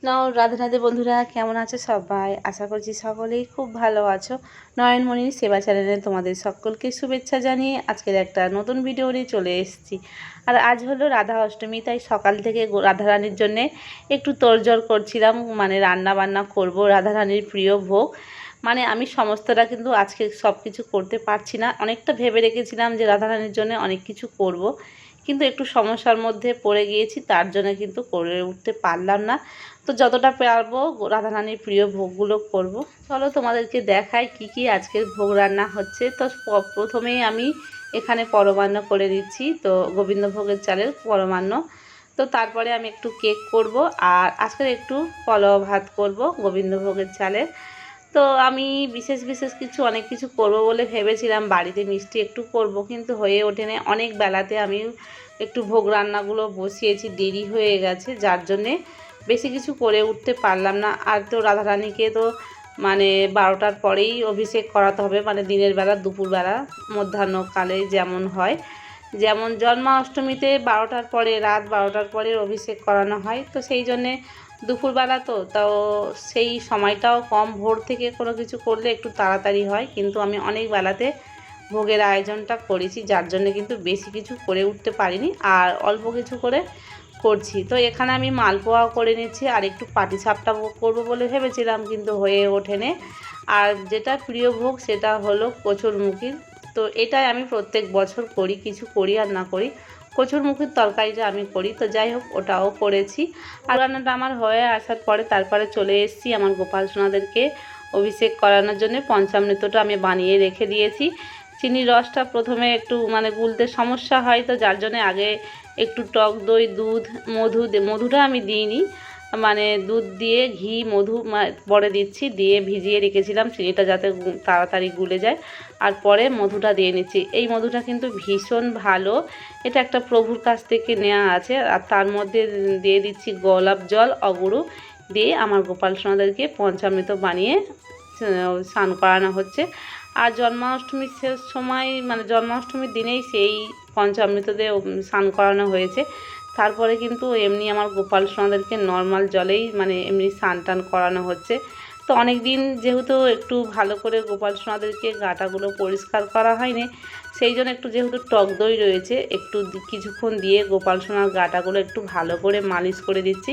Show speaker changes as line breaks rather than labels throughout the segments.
রাধে রাধে বন্ধুরা, কেমন আছো সবাই? আশা করছি সকলেই খুব ভালো আছো। নয়নমণির সেবা চ্যানেলে তোমাদের সকলকে শুভেচ্ছা জানিয়ে আজকের একটা নতুন ভিডিও নিয়ে চলে এসেছি। আর আজ হলো রাধা অষ্টমী, তাই সকাল থেকে রাধারানীর জন্যে একটু তোড়জোড় করছিলাম, মানে রান্না বান্না করব রাধারানীর প্রিয় ভোগ। মানে আমি সমস্তটা কিন্তু আজকে সব কিছু করতে পারছি না, অনেকটা ভেবে রেখেছিলাম যে রাধারানীর জন্য অনেক কিছু করব, কিন্তু একটু সমস্যার মধ্যে পড়ে গিয়েছি, তার জন্য কিন্তু করে উঠতে পারলাম না। তো যতটা পারবো রাধারানীর প্রিয় ভোগগুলো করব। চলো তোমাদেরকে দেখাই কি কি আজকের ভোগ রান্না হচ্ছে। তো প্রথমেই আমি এখানে পরমান্ন করে দিচ্ছি, তো গোবিন্দভোগের চালের পরমান্ন। তো তারপরে আমি একটু কেক করব, আর আজকে একটু পোলাও ভাত করব গোবিন্দভোগের চালের। তো আমি বিশেষ বিশেষ কিছু অনেক কিছু করব বলে ভেবেছিলাম, বাড়িতে মিষ্টি একটু করব, কিন্তু হয়ে ওঠেনি। অনেক বেলাতে আমি একটু ভোগ রান্নাগুলো বসিয়েছি, দেরি হয়ে গেছে, যার জন্যে বেশি কিছু করে উঠতে পারলাম না। আর তো রাধারানীকে তো মানে 12টার পরেই অভিষেক করাতে হবে, মানে দিনের বেলা, দুপুরবেলা, মধ্যাহ্নকালে যেমন হয়। যেমন জন্মাষ্টমীতে 12টার পরে, রাত 12টার পরে অভিষেক করানো হয়, তো সেই জন্যে দুপুরবেলা তো তাও সেই সময়টাও কম, ভোর থেকে কোনো কিছু করলে একটু তাড়াতাড়ি হয়, কিন্তু আমি অনেক বেলাতে ভোগের আয়োজনটা করেছি, যার জন্য কিন্তু বেশি কিছু করে উঠতে পারিনি, আর অল্প কিছু করে করছি। তো এখানে আমি মালপোয়া করে নিচ্ছি, আর একটু পাটিসাপটা করবো বলে ভেবেছিলাম, কিন্তু হয়ে ওঠেনি। আর যেটা প্রিয় ভোগ সেটা হলো কচুরমুখির। তো এটাই আমি প্রত্যেক বছর করি, কিছু করি আর না করি, কচুরমুখির তরকারিটা আমি করি। তো যাই হোক, ওটাও করেছি। আর রান্নাটা আমার হয়ে আসার পরে তারপরে চলে এসেছি আমার গোপাল সোনাদেরকে অভিষেক করানোর জন্য। পঞ্চামৃতটা আমি বানিয়ে রেখে দিয়েছি। চিনির রসটা প্রথমে একটু মানে গুলতে সমস্যা হয়, তো যার জন্য আগে একটু টক দই, দুধ, মধুটা আমি দিইনি, মানে দুধ দিয়ে ঘি, মধু পরে দিচ্ছি, দিয়ে ভিজিয়ে রেখেছিলাম চিনিটা যাতে তাড়াতাড়ি গুলে যায়, আর পরে মধুটা দিয়ে নিচ্ছি। এই মধুটা কিন্তু ভীষণ ভালো, এটা একটা প্রভুর কাছ থেকে নেওয়া আছে। আর তার মধ্যে দিয়ে দিচ্ছি গোলাপ জল, অগুরু দিয়ে আমার গোপাল সোনাদেরকে পঞ্চামৃত বানিয়ে স্নান করানো হচ্ছে। আর জন্মাষ্টমীর শেষ সময়, মানে জন্মাষ্টমীর দিনেই সেই পঞ্চামৃত দিয়ে স্নান করানো হয়েছে। তারপরে কিন্তু এমনি আমার গোপাল সোনাদেরকে নর্মাল জলেই মানে এমনি স্নান টান করানো হচ্ছে। তো অনেক দিন যেহেতু একটু ভালো করে গোপাল সোনাদেরকে গাটাগুলো পরিষ্কার করা হয়নি, সেই জন্য একটু যেহেতু টক দই রয়েছে, একটু কিছুক্ষণ দিয়ে গোপাল সোনার গাটাগুলো একটু ভালো করে মালিশ করে দিচ্ছি।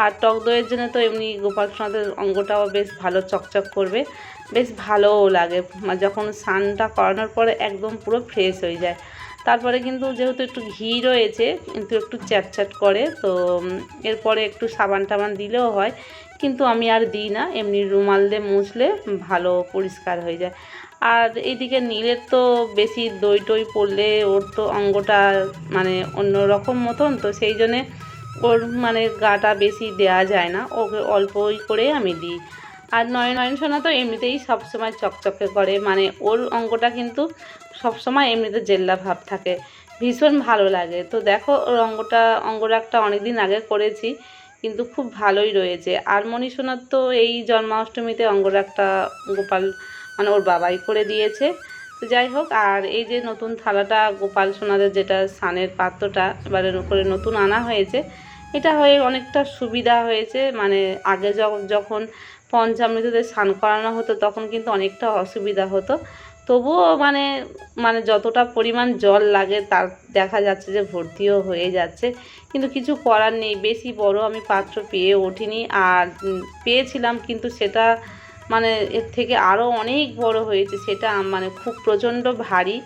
আর টক দইয়ের জন্য তো এমনি গোপাল সোনাদের অঙ্গটাও বেশ ভালো চকচক করবে, বেশ ভালোও লাগে, যখন স্নানটা করানোর পরে একদম পুরো ফ্রেশ হয়ে যায়। তারপরে কিন্তু যেহেতু একটু ঘি রয়েছে, কিন্তু একটু চ্যাটচ্যাট করে, তো এরপরে একটু সাবান টাবান দিলেও হয়, কিন্তু আমি আর দিই না, এমনি রুমাল দিয়ে মুছলে ভালো পরিষ্কার হয়ে যায়। আর এইদিকে নীলের তো বেশি দই টই পড়লে ওর তো অঙ্গটা মানে অন্য রকম মতন, তো সেই জন্যে ওর মানে গাটা বেশি দেয়া যায় না, ওকে অল্পই করে আমি দিই। আর নয়ন সোনা তো এমনিতেই সবসময় চকচকে করে, মানে ওর অঙ্গটা কিন্তু সবসময় এমনিতে জেল্লা ভাব থাকে, ভীষণ ভালো লাগে। তো দেখো ওর অঙ্গরাগটা অনেক দিন আগে করেছি, কিন্তু খুব ভালোই রয়েছে। আর মণিসোনার তো এই জন্মাষ্টমীতে অঙ্গরাগটা গোপাল মানে ওর বাবাই করে দিয়েছে। তো যাই হোক, আর এই যে নতুন থালাটা গোপাল সোনাদের, যেটা স্নানের পাত্রটা এবারে করে নতুন আনা হয়েছে, এটা হয়ে অনেকটা সুবিধা হয়েছে। মানে আগে যখন পঞ্চামৃততে স্নান করানো হতো তখন কিন্তু অনেকটা অসুবিধা হতো, তবুও মানে মানে যতটা পরিমাণ জল লাগে তার দেখা যাচ্ছে যে ভর্তিও হয়ে যাচ্ছে, কিন্তু কিছু করার নেই, বেশি বড় আমি পাত্র পেয়ে ওঠিনি। আর পেয়েছিলাম, কিন্তু সেটা মানে এর থেকে আরও অনেক বড় হয়েছে, সেটা মানে খুব প্রচণ্ড ভারী।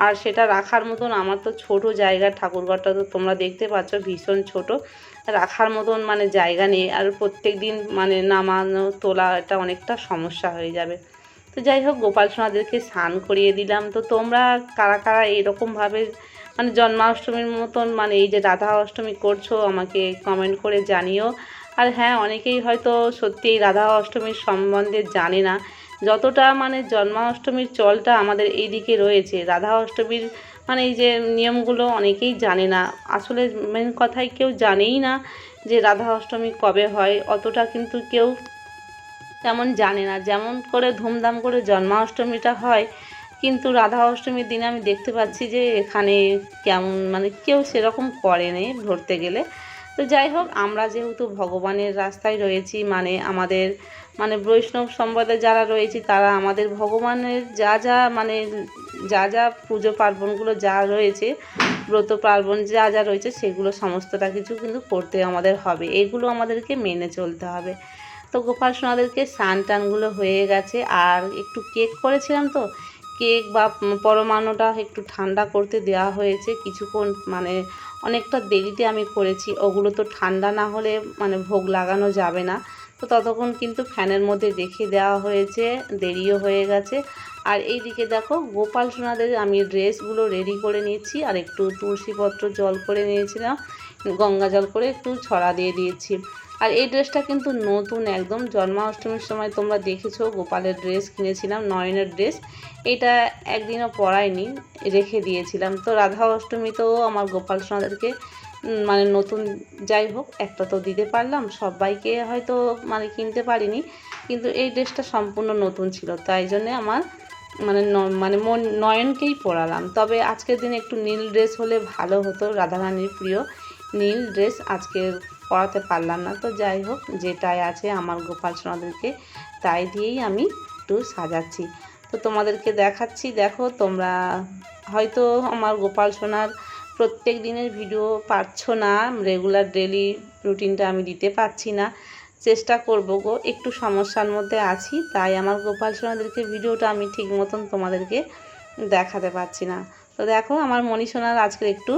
আর সেটা রাখার মতন আমার তো ছোট জায়গা, ঠাকুরঘরটা তো তোমরা দেখতে পাচ্ছ ভীষণ ছোট, রাখার মতন মানে জায়গা নেই। আর প্রত্যেক দিন মানে নামানো তোলা এটা অনেকটা সমস্যা হয়ে যাবে। তো যাই হোক, গোপাল সোনাদেরকে স্নান করিয়ে দিলাম। তো তোমরা কারা কারা এরকমভাবে মানে জন্মাষ্টমীর মতন মানে এই যে রাধা অষ্টমী করছো আমাকে কমেন্ট করে জানিও। আর হ্যাঁ, অনেকেই হয়তো সত্যি এই রাধা অষ্টমীর সম্বন্ধে জানে না, যতটা মানে জন্মাষ্টমীর চলটা আমাদের এই দিকে রয়েছে, রাধা অষ্টমীর মানে এই যে নিয়মগুলো অনেকেই জানে না। আসলে মেন কথাই কেউ জানেই না যে রাধা অষ্টমী কবে হয়, অতটা কিন্তু কেউ তেমন জানে না। যেমন করে ধুমধাম করে জন্মাষ্টমীটা হয়, কিন্তু রাধা অষ্টমীর দিনে আমি দেখতে পাচ্ছি যে এখানে কেমন মানে কেউ সেরকম করে নেই ধরতে গেলে। তো যাই হোক, আমরা যেহেতু ভগবানের রাস্তায় রয়েছি, মানে আমাদের মানে বৈষ্ণব সম্প্রদায় যারা রয়েছে তারা আমাদের ভগবানের যা যা মানে যা যা পুজো পার্বণগুলো যা রয়েছে, ব্রত পার্বণ যা যা রয়েছে সেগুলো সমস্তটা কিছু কিন্তু করতে আমাদের হবে, এগুলো আমাদেরকে মেনে চলতে হবে। তো গোপাল সোনাদেরকে স্নান টানগুলো হয়ে গেছে, আর একটু কেক করেছিলাম, তো কেক বা পরমাণুটা একটু ঠান্ডা করতে দেওয়া হয়েছে কিছুক্ষণ, মানে অনেকটা দেরিতে আমি করেছি, ওগুলো তো ঠান্ডা না হলে মানে ভোগ লাগানো যাবে না। তো ততক্ষণ কিন্তু ফ্যানের মধ্যে রেখে দেওয়া হয়েছে, দেরিও হয়ে গেছে। আর এইদিকে দেখো গোপাল সোনাদের আমি ড্রেসগুলো রেডি করে নিয়েছি, আর একটু তুলসীপত্র জল করে নিয়েছিলাম, গঙ্গা জল করে একটু ছড়া দিয়ে দিয়েছি। আর এই ড্রেসটা কিন্তু নতুন একদম, জন্মাষ্টমীর সময় তোমরা দেখেছো গোপালের ড্রেস কিনেছিলাম, নয়নের ড্রেস, এটা একদিনও পরাইনি, রেখে দিয়েছিলাম। তো রাধা অষ্টমীতেও আমার গোপাল সোনাদেরকে মানে নতুন, যাই হোক একটা তো দিতে পারলাম, সবাইকে হয়তো মানে কিনতে পারিনি, কিন্তু এই ড্রেসটা সম্পূর্ণ নতুন ছিল, তাই জন্যে আমার মানে নয়নকেই পরালাম। তবে আজকের দিনে একটু নীল ড্রেস হলে ভালো হতো, রাধারানীর প্রিয় নীল ড্রেস আজকে পরাতে পারলাম না। তো যাই হোক, যেটাই আছে আমার গোপাল সোনাদেরকে তাই দিয়েই আমি একটু সাজাচ্ছি। তো তোমাদেরকে দেখাচ্ছি, দেখো তোমরা হয়তো আমার গোপাল সোনার প্রত্যেক দিনের ভিডিও পাচ্ছ না, রেগুলার ডেলি রুটিনটা আমি দিতে পারছি না, চেষ্টা করবো গো, একটু সমস্যার মধ্যে আছি, তাই আমার গোপাল সোনাদেরকে ভিডিওটা আমি ঠিক মতন তোমাদেরকে দেখাতে পারছি না। তো দেখো আমার মণি সোনার আজকে একটু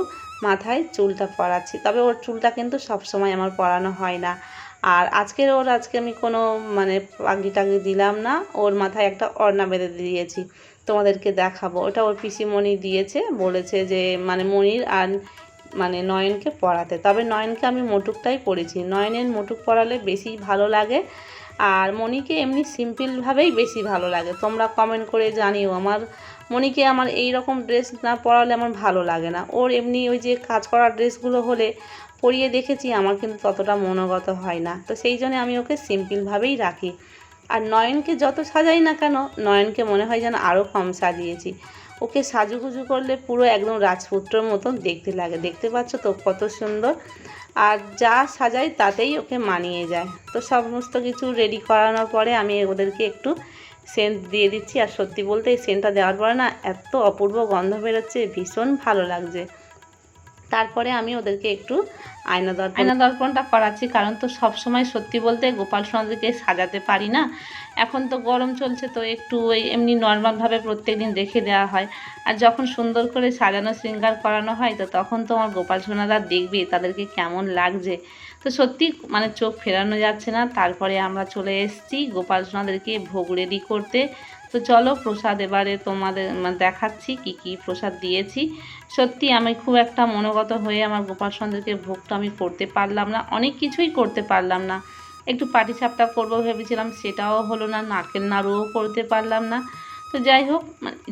মাথায় চুলটা পরাচ্ছি, তবে ওর চুলটা কিন্তু সবসময় আমার পরানো হয় না। আর আজকে আমি কোনো মানে পাগড়ি টাগড়ি দিলাম না, ওর মাথায় একটা ওড়না বেঁধে দিয়েছি, তোমাদেরকে দেখাবো। ওটা ওর পিসিমণি দিয়েছে, বলেছে যে মানে মণির আর মানে নয়নকে পরাতে। তবে নয়নকে আমি মোটুকটাই পরেছি, নয়নের মোটুক পরালে বেশি ভালো লাগে, আর মণিকে এমনি সিম্পলভাবেই বেশি ভালো লাগে। তোমরা কমেন্ট করে জানিও, আমার মণিকে আমার এই রকম ড্রেস না পরালে আমার ভালো লাগে না, ওর এমনি ওই যে কাজ করা ড্রেসগুলো হলে পরিয়ে দেখেছি, আমার কিন্তু ততটা মনোগত হয় না, তো সেই জন্য আমি ওকে সিম্পলভাবেই রাখি। আর নয়নকে যত সাজাই না কেন, নয়নকে মনে হয় যেন আরও কম সাজিয়েছি, ওকে সাজুগুজু করলে পুরো একদম রাজপুত্রর মতন দেখতে লাগে, দেখতে পাচ্ছ তো কত সুন্দর, আর যা সাজাই তাতেই ওকে মানিয়ে যায়। তো সমস্ত কিছু রেডি করানোর পরে আমি ওদেরকে একটু সেন্ট দিয়ে দিচ্ছি, আর সত্যি বলতে এই সেন্টটা দেওয়ার পরে না এত অপূর্ব গন্ধ বেরোচ্ছে, ভীষণ ভালো লাগছে। তারপরে আমি ওদেরকে একটু আয়না দর্পণটা করাচ্ছি, কারণ তো সব সময় সত্যি বলতে গোপাল সোনাদেরকে সাজাতে পারি না, এখন তো গরম চলছে, তো একটু ওই এমনি নর্মালভাবে প্রত্যেক দিন রেখে দেওয়া হয়, আর যখন সুন্দর করে সাজানো শৃঙ্গার করানো হয় তো তখন তো আমার গোপাল সোনারা দেখবে তাদেরকে কেমন লাগছে, তো সত্যি মানে চোখ ফেরানো যাচ্ছে না। তারপরে আমরা চলে এসেছি গোপাল সোনাদেরকে ভোগ রেডি করতে। তো চলো প্রসাদ এবারে তোমাদের দেখাচ্ছি কি কি প্রসাদ দিয়েছি। সত্যি আমি খুব একটা মনোগত হয়ে আমার গোপাল সোনাদেরকে ভোগটা আমি করতে পারলাম না, অনেক কিছুই করতে পারলাম না, একটু পাটিসাপটা করবো ভেবেছিলাম, সেটাও হলো না, নারকেল নাড়ুও করতে পারলাম না। তো যাই হোক,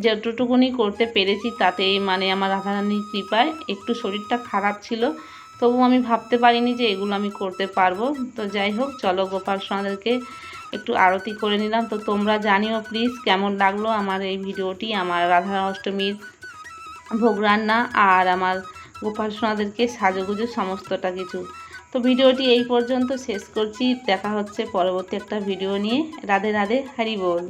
যতটুকুনি করতে পেরেছি তাতেই মানে আমার রাধারানীর কৃপায়, একটু শরীরটা খারাপ ছিল, তবু আমি ভাবতে পারিনি যে এগুলো আমি করতে পারবো। তো যাই হোক, চলো গোপাল সোনাদেরকে একটু আরতি করে নিলাম। তো তোমরা জানিও প্লিজ কেমন লাগলো আমার এই ভিডিওটি, আমার রাধা অষ্টমীর ভোগ রান্না আর আমার গোপাল সোনাদেরকে সাজুগুজু সমস্তটা কিছু। তো ভিডিওটি এই পর্যন্ত শেষ করছি, দেখা হচ্ছে পরবর্তী একটা ভিডিও নিয়ে। রাধে রাধে, হরি বল।